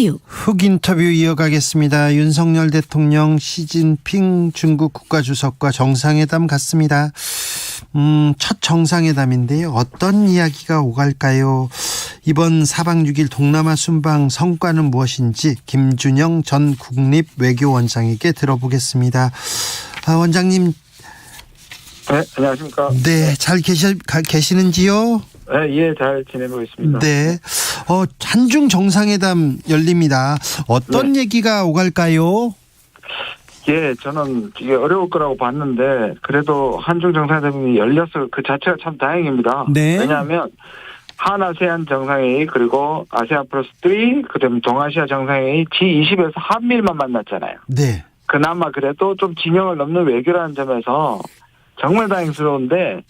인터뷰. 훅 인터뷰 이어가겠습니다. 윤석열 대통령, 시진핑 중국 국가주석과 정상회담 갔습니다. 첫 정상회담인데요. 어떤 이야기가 오갈까요? 이번 4박 6일 동남아 순방 성과는 무엇인지 김준영 전 국립외교원장에게 들어보겠습니다. 원장님. 네, 안녕하십니까. 네, 잘 계시는지요? 네, 예, 잘 지내고 있습니다. 네. 한중 정상회담 열립니다. 어떤 얘기가 오갈까요? 예, 저는 이게 어려울 거라고 봤는데, 그래도 한중 정상회담이 열려서 그 자체가 참 다행입니다. 네. 왜냐하면, 한아세안 정상회의, 그리고 아세안 플러스 3, 그 다음에 동아시아 정상회의 G20에서 한미일만 만났잖아요. 네. 그나마 그래도 좀 진영을 넘는 외교라는 점에서 정말 다행스러운데,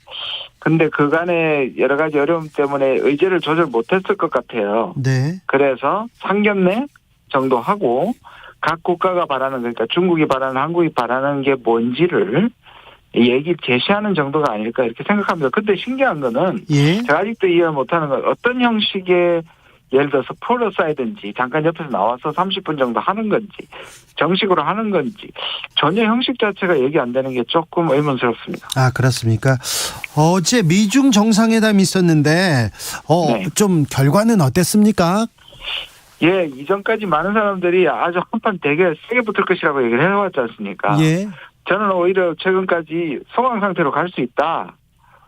근데 그간의 여러 가지 어려움 때문에 의제를 조절 못했을 것 같아요. 네. 그래서 상견례 정도 하고 각 국가가 바라는, 그러니까 중국이 바라는, 한국이 바라는 게 뭔지를 얘기 제시하는 정도가 아닐까 이렇게 생각합니다. 근데 신기한 거는 예. 제가 아직도 이해 못하는 건 어떤 형식의, 예를 들어서 포로 쌓이든지 잠깐 옆에서 나와서 30분 정도 하는 건지 정식으로 하는 건지 전혀 형식 자체가 얘기 안 되는 게 조금 의문스럽습니다. 아, 그렇습니까? 어제 미중 정상회담이 있었는데 네. 좀 결과는 어땠습니까? 예, 이전까지 많은 사람들이 아주 한판 되게 세게 붙을 것이라고 얘기를 해왔지 않습니까? 예. 저는 오히려 최근까지 소강 상태로 갈 수 있다.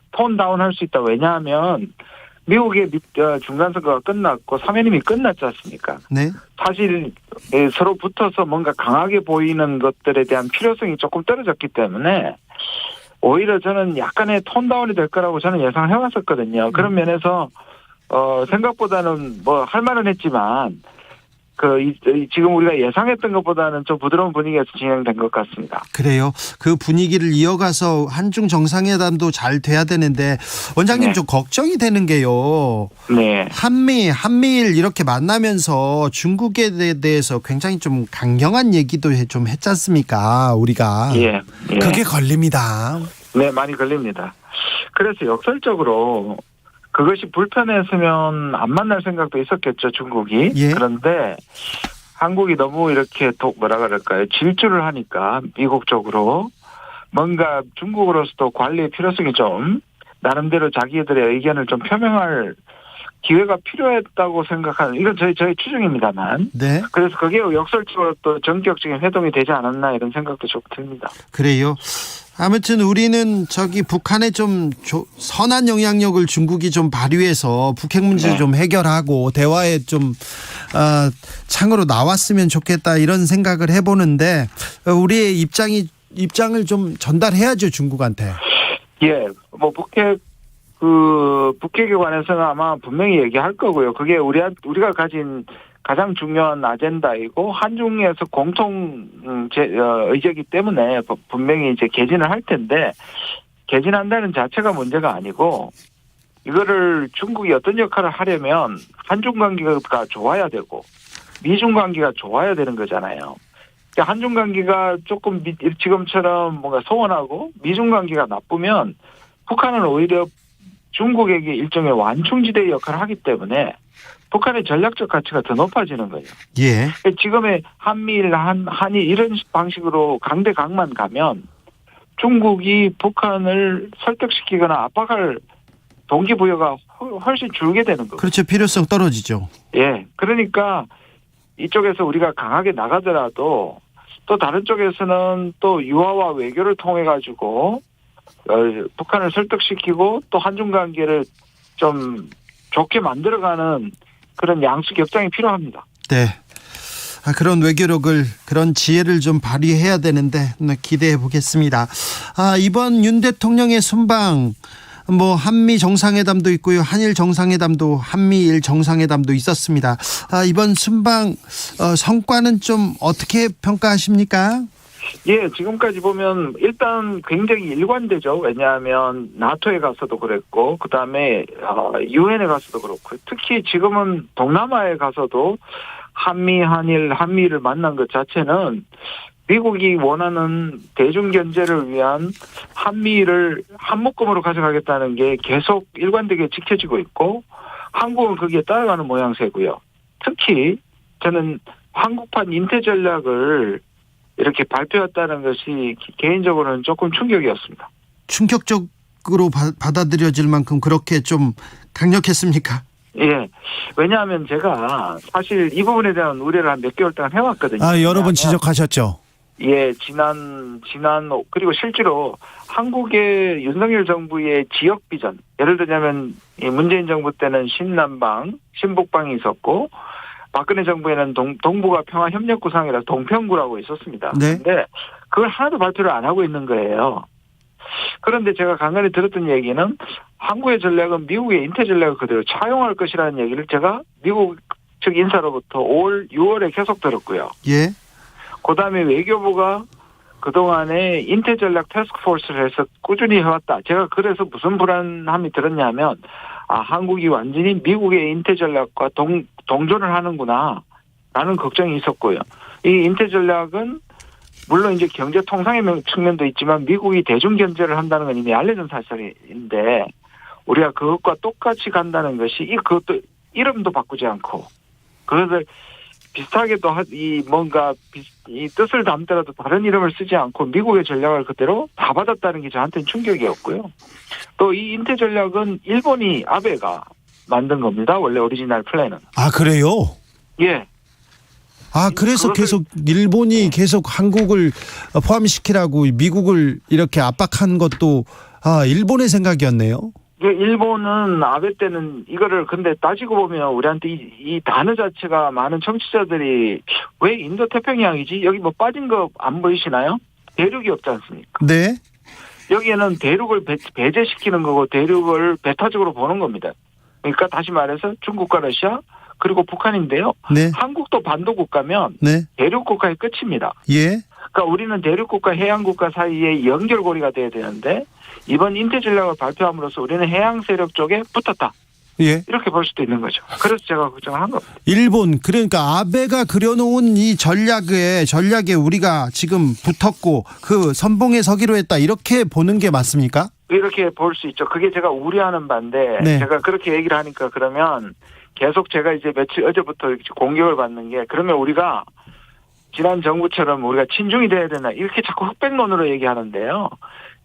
톤 다운 할 수 있다. 왜냐하면 미국의 중간 선거가 끝났고 3연임이 끝났지 않습니까? 네. 사실 서로 붙어서 뭔가 강하게 보이는 것들에 대한 필요성이 조금 떨어졌기 때문에 오히려 저는 약간의 톤 다운이 될 거라고 저는 예상을 해왔었거든요. 그런 면에서 생각보다는 뭐 할 말은 했지만 지금 우리가 예상했던 것보다는 좀 부드러운 분위기에서 진행된 것 같습니다. 그래요. 그 분위기를 이어가서 한중 정상회담도 잘 돼야 되는데 원장님, 네. 좀 걱정이 되는 게요. 네. 한미일 이렇게 만나면서 중국에 대해서 굉장히 좀 강경한 얘기도 좀 했지 않습니까? 우리가. 예. 그게 걸립니다. 네, 많이 걸립니다. 그래서 역설적으로 그것이 불편했으면 안 만날 생각도 있었겠죠, 중국이. 예. 그런데 한국이 너무 이렇게 뭐라 그럴까요? 질주를 하니까 미국 쪽으로 뭔가 중국으로서도 관리의 필요성이 좀 나름대로 자기들의 의견을 좀 표명할 기회가 필요했다고 생각하는, 이건 저희 추정입니다만. 네. 그래서 그게 역설적으로 또 전격적인 회동이 되지 않았나 이런 생각도 좀 듭니다. 그래요. 아무튼 우리는 북한에 좀 선한 영향력을 중국이 좀 발휘해서 북핵 문제 네. 좀 해결하고 대화에 좀 창으로 나왔으면 좋겠다 이런 생각을 해보는데 우리의 입장을 좀 전달해야죠, 중국한테. 예, 뭐 북핵에 관해서는 아마 분명히 얘기할 거고요. 그게 우리가 가진 가장 중요한 아젠다이고 한중에서 공통 의제이기 때문에 분명히 이제 개진을 할 텐데, 개진한다는 자체가 문제가 아니고 이거를 중국이 어떤 역할을 하려면 한중 관계가 좋아야 되고 미중 관계가 좋아야 되는 거잖아요. 그러니까 한중 관계가 조금 지금처럼 뭔가 소원하고 미중 관계가 나쁘면 북한은 오히려 중국에게 일종의 완충지대의 역할을 하기 때문에 북한의 전략적 가치가 더 높아지는 거예요. 예. 지금의 한미일, 한일 이런 방식으로 강대강만 가면 중국이 북한을 설득시키거나 압박할 동기부여가 훨씬 줄게 되는 거예요. 그렇죠. 필요성 떨어지죠. 예. 그러니까 이쪽에서 우리가 강하게 나가더라도 또 다른 쪽에서는 또 유화와 외교를 통해 가지고 북한을 설득시키고 또 한중 관계를 좀 좋게 만들어가는 그런 양수 격장이 필요합니다. 네. 그런 외교력을, 그런 지혜를 좀 발휘해야 되는데 기대해 보겠습니다. 이번 윤 대통령의 순방, 한미 정상회담도 있고요, 한일 정상회담도, 한미일 정상회담도 있었습니다. 이번 순방 성과는 좀 어떻게 평가하십니까? 예, 지금까지 보면 일단 굉장히 일관되죠. 왜냐하면 나토에 가서도 그랬고, 그 다음에 유엔에 가서도 그렇고, 특히 지금은 동남아에 가서도 한미를 만난 것 자체는 미국이 원하는 대중견제를 위한 한미를 한 묶음으로 가져가겠다는 게 계속 일관되게 지켜지고 있고, 한국은 거기에 따라가는 모양새고요. 특히 저는 한국판 인태 전략을 이렇게 발표했다는 것이 개인적으로는 조금 충격이었습니다. 충격적으로 받아들여질 만큼 그렇게 좀 강력했습니까? 예. 왜냐하면 제가 사실 이 부분에 대한 우려를 한 몇 개월 동안 해왔거든요. 여러 번 지적하셨죠. 예, 그리고 실제로 한국의 윤석열 정부의 지역 비전, 예를 들자면 문재인 정부 때는 신남방, 신북방이 있었고, 박근혜 정부에는 동북아 평화협력구상이라 동평구라고 있었습니다. 네. 그런데 그걸 하나도 발표를 안 하고 있는 거예요. 그런데 제가 간간히 들었던 얘기는 한국의 전략은 미국의 인태 전략을 그대로 차용할 것이라는 얘기를 제가 미국 측 인사로부터 6월에 계속 들었고요. 예. 그다음에 외교부가 그동안에 인태 전략 태스크포스를 해서 꾸준히 해왔다. 제가 그래서 무슨 불안함이 들었냐면 한국이 완전히 미국의 인태 전략과 동조를 하는구나 라는 걱정이 있었고요. 이 인태 전략은 물론 이제 경제 통상의 측면도 있지만 미국이 대중 견제를 한다는 건 이미 알려진 사실인데 우리가 그것과 똑같이 간다는 것이 그것도 이름도 바꾸지 않고 그것을 비슷하게도 이 뜻을 담더라도 다른 이름을 쓰지 않고 미국의 전략을 그대로 다 받았다는 게 저한테는 충격이었고요. 또 이 인태 전략은 일본이 아베가 만든 겁니다. 원래 오리지널 플랜은. 그래요? 예. 그래서 계속 일본이 계속 한국을 포함시키라고 미국을 이렇게 압박한 것도 일본의 생각이었네요. 일본은 아베 때는 이거를 근데 따지고 보면 우리한테 이 단어 자체가 많은 청취자들이 왜 인도 태평양이지? 여기 뭐 빠진 거 안 보이시나요? 대륙이 없지 않습니까? 네. 여기에는 대륙을 배제시키는 거고 대륙을 배타적으로 보는 겁니다. 그러니까 다시 말해서 중국과 러시아 그리고 북한인데요. 네. 한국도 반도 국가면 네. 대륙 국가의 끝입니다. 예. 그러니까 우리는 대륙 국가, 해양 국가 사이에 연결고리가 돼야 되는데 이번 인태 전략을 발표함으로써 우리는 해양 세력 쪽에 붙었다. 예. 이렇게 볼 수도 있는 거죠. 그래서 제가 걱정한 겁니다. 일본 그러니까 아베가 그려놓은 이 전략에 우리가 지금 붙었고 그 선봉에 서기로 했다 이렇게 보는 게 맞습니까? 이렇게 볼 수 있죠. 그게 제가 우려하는 바인데 네. 제가 그렇게 얘기를 하니까 그러면 계속 제가 이제 어제부터 공격을 받는 게 그러면 우리가 지난 정부처럼 우리가 친중이 돼야 되나 이렇게 자꾸 흑백론으로 얘기하는데요.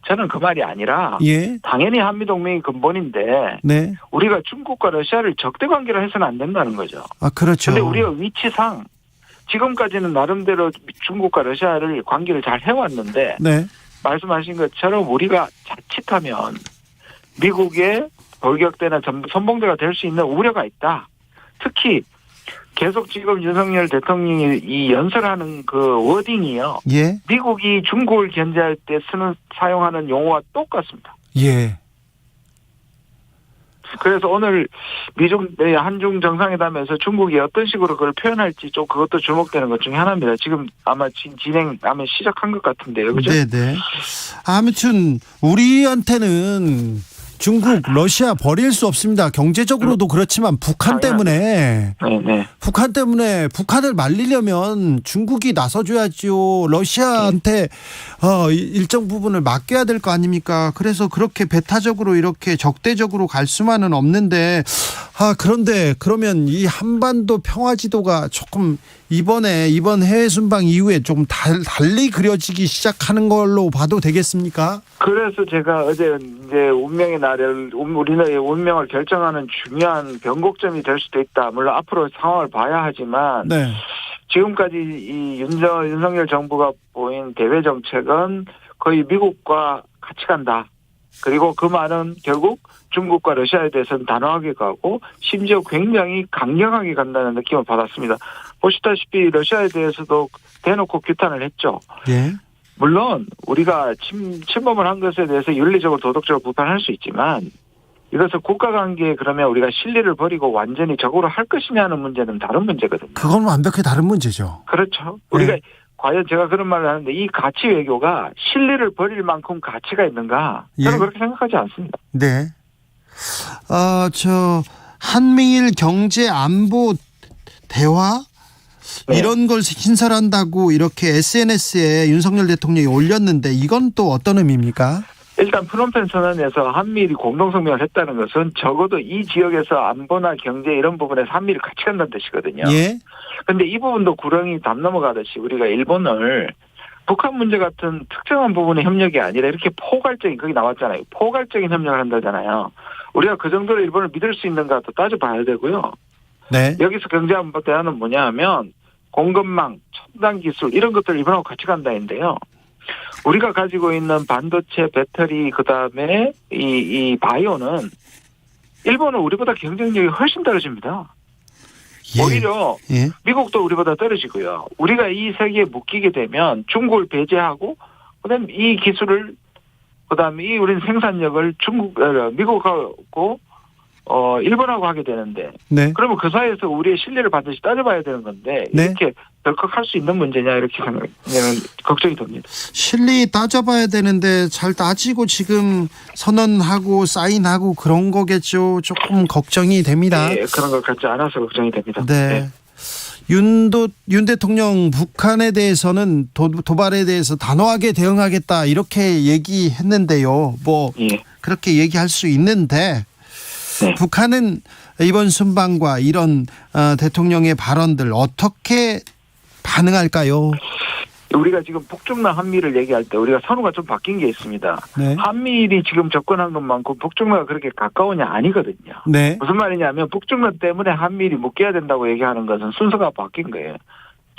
저는 그 말이 아니라 예. 당연히 한미동맹이 근본인데 네. 우리가 중국과 러시아를 적대 관계로 해서는 안 된다는 거죠. 그렇죠. 그런데 우리가 위치상 지금까지는 나름대로 중국과 러시아를 관계를 잘 해왔는데 네. 말씀하신 것처럼 우리가 자칫하면 미국의 돌격대나 선봉대가 될 수 있는 우려가 있다. 특히 계속 지금 윤석열 대통령이 이 연설하는 그 워딩이요. 예. 미국이 중국을 견제할 때 사용하는 용어와 똑같습니다. 예. 그래서 오늘 한중 정상회담에서 중국이 어떤 식으로 그걸 표현할지 좀 그것도 주목되는 것 중에 하나입니다. 지금 아마 아마 시작한 것 같은데요. 그죠? 네네. 아무튼 우리한테는 중국, 러시아 버릴 수 없습니다. 경제적으로도 그렇지만 북한 때문에 네네. 북한을 말리려면 중국이 나서줘야죠. 러시아한테 일정 부분을 맡겨야 될 거 아닙니까? 그래서 그렇게 배타적으로 이렇게 적대적으로 갈 수만은 없는데 그런데 그러면 이 한반도 평화지도가 조금 이번 해외 순방 이후에 좀 달리 그려지기 시작하는 걸로 봐도 되겠습니까? 그래서 제가 어제 이제 우리의 운명을 결정하는 중요한 변곡점이 될 수도 있다. 물론 앞으로 상황을 봐야 하지만 네. 지금까지 이 윤석열 정부가 보인 대외 정책은 거의 미국과 같이 간다. 그리고 그 말은 결국 중국과 러시아에 대해서는 단호하게 가고 심지어 굉장히 강경하게 간다는 느낌을 받았습니다. 보시다시피 러시아에 대해서도 대놓고 규탄을 했죠. 예. 물론 우리가 침범을 한 것에 대해서 윤리적으로 도덕적으로 비판할 수 있지만 이것을 국가관계에 그러면 우리가 실리를 버리고 완전히 적으로 할 것이냐는 문제는 다른 문제거든요. 그건 완벽히 다른 문제죠. 그렇죠. 우리가 과연 제가 그런 말을 하는데 이 가치 외교가 실리를 버릴 만큼 가치가 있는가? 저는 그렇게 생각하지 않습니다. 네. 한미일 경제 안보 대화 이런 걸 신설한다고 이렇게 SNS에 윤석열 대통령이 올렸는데 이건 또 어떤 의미입니까? 일단 프놈펜 선언에서 한미일이 공동성명을 했다는 것은 적어도 이 지역에서 안보나 경제 이런 부분에서 한미일이 같이 간다는 뜻이거든요. 예. 그런데 이 부분도 구렁이 담 넘어가듯이 우리가 일본을 북한 문제 같은 특정한 부분의 협력이 아니라 이렇게 포괄적인, 거기 나왔잖아요. 포괄적인 협력을 한다잖아요. 우리가 그 정도로 일본을 믿을 수 있는가 또 따져봐야 되고요. 네. 여기서 경제안보 대안은 뭐냐 하면 공급망, 첨단 기술 이런 것들 일본하고 같이 간다인데요. 우리가 가지고 있는 반도체, 배터리 그다음에 이 바이오는 일본은 우리보다 경쟁력이 훨씬 떨어집니다. 예. 오히려 예. 미국도 우리보다 떨어지고요. 우리가 이 세계에 묶이게 되면 중국을 배제하고 그다음에 이 기술을 그다음에 이 우리는 생산력을 미국하고 일본하고 하게 되는데 네. 그러면 그 사이에서 우리의 신뢰를 반드시 따져봐야 되는 건데 네. 이렇게 덜컥 할 수 있는 문제냐 이렇게 생각하면 걱정이 됩니다. 실리 따져봐야 되는데 잘 따지고 지금 선언하고 사인하고 그런 거겠죠. 조금 걱정이 됩니다. 네, 그런 것 같지 않아서 걱정이 됩니다. 네. 윤 대통령 북한에 대해서는 도발에 대해서 단호하게 대응하겠다 이렇게 얘기했는데요. 뭐 예. 그렇게 얘기할 수 있는데 네. 북한은 이번 순방과 이런 대통령의 발언들 어떻게 반응할까요? 우리가 지금 북중남 한미를 얘기할 때 우리가 선호가 좀 바뀐 게 있습니다. 네. 한미일이 지금 접근한 것만큼 북중남과 그렇게 가까우냐 아니거든요. 네. 무슨 말이냐면 북중남 때문에 한미일이 묶여야 된다고 얘기하는 것은 순서가 바뀐 거예요.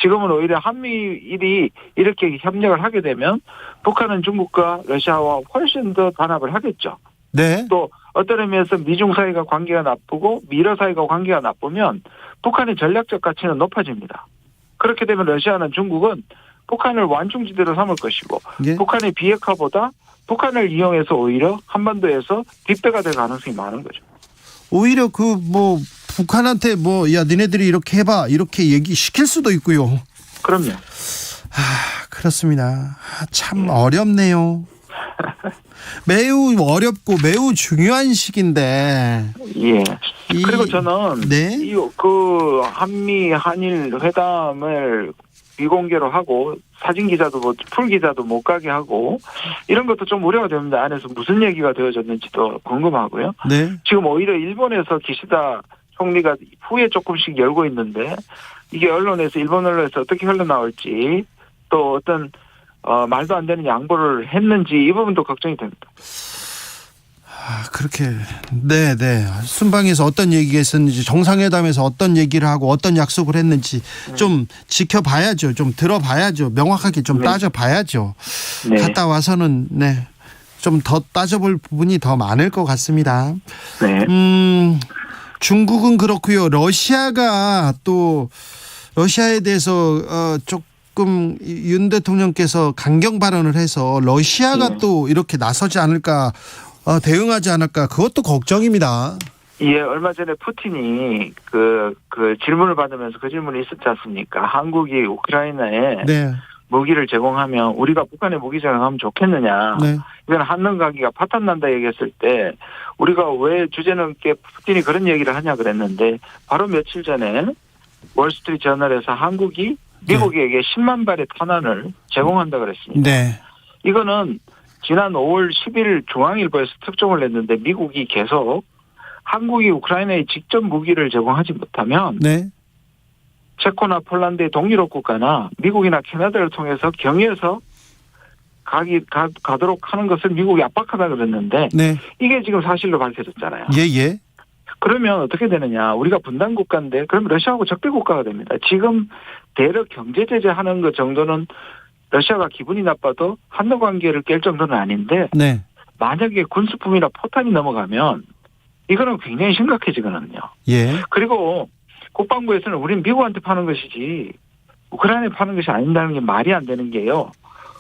지금은 오히려 한미일이 이렇게 협력을 하게 되면 북한은 중국과 러시아와 훨씬 더 단합을 하겠죠. 네. 또 어떤 의미에서 미중 사이가 관계가 나쁘고 미러 사이가 관계가 나쁘면 북한의 전략적 가치는 높아집니다. 그렇게 되면 러시아는 중국은 북한을 완충지대로 삼을 것이고 예. 북한의 비핵화보다 북한을 이용해서 오히려 한반도에서 뒷배가 될 가능성이 많은 거죠. 오히려 그 뭐 북한한테 뭐 야 니네들이 이렇게 해봐 이렇게 얘기시킬 수도 있고요. 그럼요. 그렇습니다. 참 어렵네요. 매우 어렵고 매우 중요한 시기인데. 예. 그리고 저는 네. 그 한미 한일 회담을 비공개로 하고 사진 기자도 풀 기자도 못 가게 하고 이런 것도 좀 우려가 됩니다. 안에서 무슨 얘기가 되어졌는지도 궁금하고요. 네. 지금 오히려 일본에서 기시다 총리가 후에 조금씩 열고 있는데 이게 언론에서 일본 언론에서 어떻게 흘러나올지 또 어떤 말도 안 되는 양보를 했는지 이 부분도 걱정이 됩니다. 그렇게 네. 순방에서 어떤 얘기가 있었는지 정상회담에서 어떤 얘기를 하고 어떤 약속을 했는지 좀 지켜봐야죠. 좀 들어봐야죠. 명확하게 좀 네. 따져봐야죠. 네. 갔다 와서는 좀 더 따져볼 부분이 더 많을 것 같습니다. 네. 중국은 그렇고요. 러시아가 또 러시아에 대해서 조금 윤 대통령께서 강경 발언을 해서 러시아가 네. 또 이렇게 나서지 않을까 대응하지 않을까 그것도 걱정입니다. 예, 얼마 전에 푸틴이 그 질문을 받으면서 그 질문이 있었지 않습니까? 한국이 우크라이나에 네. 무기를 제공하면 우리가 북한에 무기 제공하면 좋겠느냐. 네. 이건 한능 관계가 파탄난다 얘기했을 때 우리가 왜 주제넘게 푸틴이 그런 얘기를 하냐 그랬는데 바로 며칠 전에 월스트리트 저널에서 한국이 미국에게 10만 발의 탄환을 제공한다 그랬습니다. 네. 이거는 지난 5월 10일 중앙일보에서 특종을 냈는데 미국이 계속 한국이 우크라이나에 직접 무기를 제공하지 못하면 네. 체코나 폴란드의 동유럽 국가나 미국이나 캐나다를 통해서 경유해서 가도록 하는 것을 미국이 압박하다 그랬는데 네. 이게 지금 사실로 밝혀졌잖아요. 예. 그러면 어떻게 되느냐. 우리가 분단 국가인데 그럼 러시아하고 적대 국가가 됩니다. 지금 대륙 경제 제재하는 것 정도는 러시아가 기분이 나빠도 한일 관계를 깰 정도는 아닌데 네. 만약에 군수품이나 포탄이 넘어가면 이거는 굉장히 심각해지거든요. 예. 그리고 국방부에서는 우리는 미국한테 파는 것이지 우크라이나에 파는 것이 아닌다는 게 말이 안 되는 게요.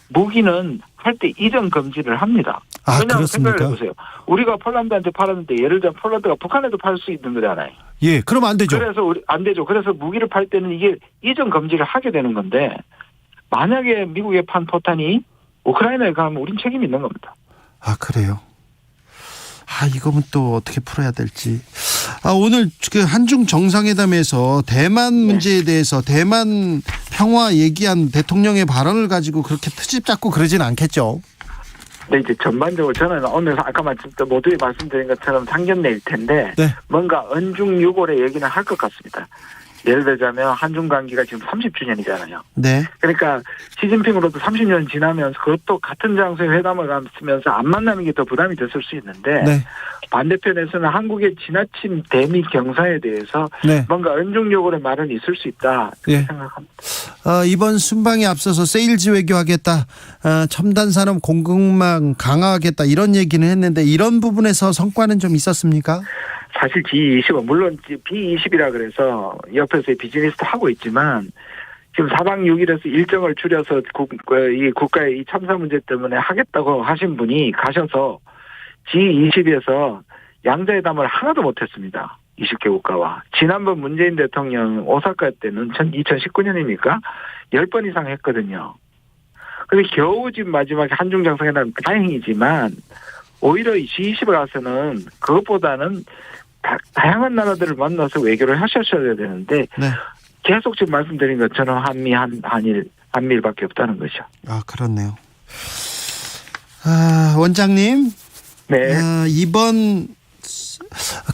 무기는 할 때 이전 금지를 합니다. 왜냐하면 그렇습니까? 생각을 해보세요. 우리가 폴란드한테 팔았는데 예를 들면 폴란드가 북한에도 팔 수 있는 거잖아요. 예. 그러면 안 되죠. 그래서 안 되죠. 그래서 무기를 팔 때는 이게 이전 금지를 하게 되는 건데 만약에 미국에 판 포탄이 우크라이나에 가면 우린 책임이 있는 겁니다. 그래요. 이거는 또 어떻게 풀어야 될지. 오늘 그 한중 정상회담에서 대만 문제에 대해서 대만 평화 얘기한 대통령의 발언을 가지고 그렇게 트집 잡고 그러진 않겠죠. 근데 이제 전반적으로 저는 오늘 아까 모두에 말씀드린 것처럼 상견례일 텐데 네. 뭔가 언중유골의 얘기는 할 것 같습니다. 예를 들자면 한중 관계가 지금 30주년이잖아요. 네. 그러니까 시진핑으로도 30년 지나면서 그것도 같은 장소에 회담을 가면서 안 만나는 게 더 부담이 됐을 수 있는데 네. 반대편에서는 한국의 지나친 대미 경사에 대해서 네. 뭔가 언중유골의 말은 있을 수 있다 그렇게 예. 생각합니다. 이번 순방에 앞서서 세일즈 외교하겠다, 첨단 산업 공급망 강화하겠다 이런 얘기는 했는데 이런 부분에서 성과는 좀 있었습니까? 사실 G20은 물론 B20이라 그래서 옆에서 비즈니스도 하고 있지만 지금 4박 6일에서 일정을 줄여서 이 국가의 이 참사 문제 때문에 하겠다고 하신 분이 가셔서 G20에서 양자회담을 하나도 못했습니다. 20개 국가와. 지난번 문재인 대통령 오사카 때는 2019년이니까 10번 이상 했거든요. 그래서 겨우 지금 마지막에 한중 정상회담 다행이지만 오히려 이 G20에 가서는 그것보다는 다양한 나라들을 만나서 외교를 하셔야 되는데 네. 계속 지금 말씀드린 것처럼 한미일밖에 없다는 거죠. 그렇네요. 원장님. 네. 이번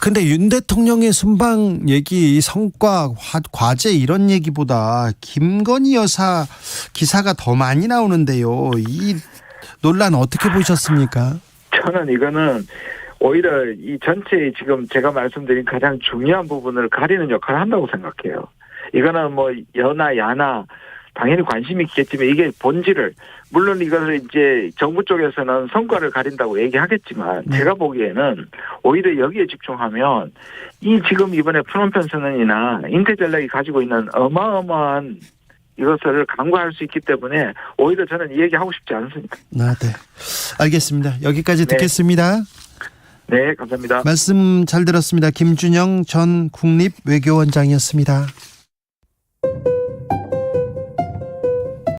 근데 윤 대통령의 순방 얘기, 성과, 과제 이런 얘기보다 김건희 여사 기사가 더 많이 나오는데요. 이 논란 어떻게 보셨습니까? 저는 이거는 오히려 이 전체 지금 제가 말씀드린 가장 중요한 부분을 가리는 역할을 한다고 생각해요. 이거는 뭐 여나 야나 당연히 관심이 있겠지만 이게 본질을 물론 이것을 이제 정부 쪽에서는 성과를 가린다고 얘기하겠지만 제가 보기에는 오히려 여기에 집중하면 이 지금 이번에 프놈펜 선언이나 인태전략이 가지고 있는 어마어마한 이것을 간과할 수 있기 때문에 오히려 저는 이 얘기하고 싶지 않습니다. 네. 알겠습니다. 여기까지 네. 듣겠습니다. 네, 감사합니다. 말씀 잘 들었습니다. 김준영 전 국립외교원장이었습니다.